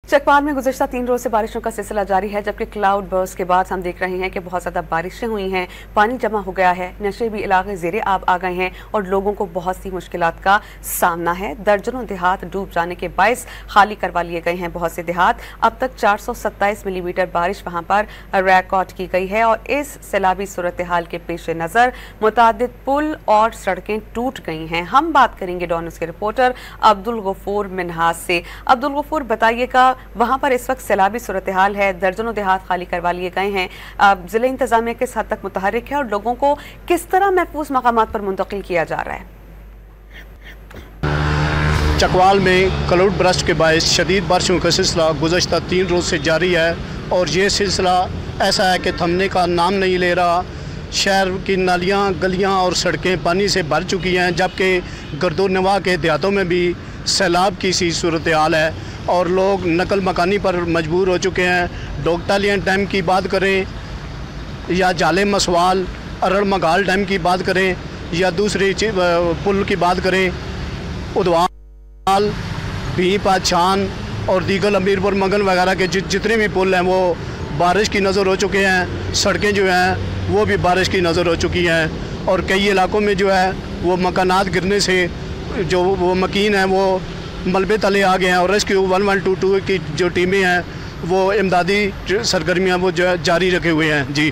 चकवाल में गुज़श्ता 3 रोज से बारिशों का सिलसिला जारी है, जबकि क्लाउड बर्स्ट के बाद हम देख रहे हैं कि बहुत ज़्यादा बारिशें हुई हैं, पानी जमा हो गया है, नशेबी इलाके ज़ेरे आब आ गए हैं और लोगों को बहुत सी मुश्किलात का सामना है। दर्जनों देहात डूब जाने के बायस खाली करवा लिए गए हैं बहुत से देहात। अब तक 427 मिलीमीटर बारिश वहाँ पर रिकॉर्ड की गई है और इस सैलाबी सूरत हाल के पेश नज़र मुतादिद पुल और सड़कें टूट गई हैं। हम बात करेंगे डॉन न्यूज़ के रिपोर्टर अब्दुल गफूर मिन्हाज से। अब्दुल गफूर, बताइएगा वहां पर इस वक्त सैलाबी सूरत हाल है, दर्जनों देहात खाली करवा लिए गए हैं, जिले इंतजामिया किस हद तक मुतहरिक है और लोगों को किस तरह महफूज मकामात पर मुंतकिल किया जा रहा है? चकवाल में क्लाउड बर्स्ट के बायस शदीद बारिशों का सिलसिला गुज़श्ता 3 रोज़ से जारी है और ये सिलसिला ऐसा है कि थमने का नाम नहीं ले रहा। शहर की नालियाँ, गलियाँ और सड़कें पानी से भर चुकी हैं, जबकि गर्दोनवा के देहातों में भी सैलाब की सी सूरत हाल है और लोग नकल मकानी पर मजबूर हो चुके हैं। डोगटालियाँ डैम की बात करें या जाले मसवाल अरड़ मगाल डैम की बात करें या दूसरी पुल की बात करें, उदवाल, भीपा, छान और दीगल, अमीरपुर, मंगन वगैरह के जितने भी पुल हैं वो बारिश की नज़र हो चुके हैं। सड़कें जो हैं वो भी बारिश की नज़र हो चुकी हैं और कई इलाकों में जो है वो मकानात गिरने से जो वो मकीन हैं वो मलबे तले आ गए हैं और रेस्क्यू 1122 की जो टीमें हैं वो इमदादी सरगर्मियाँ वो जो जारी रखे हुए हैं। जी।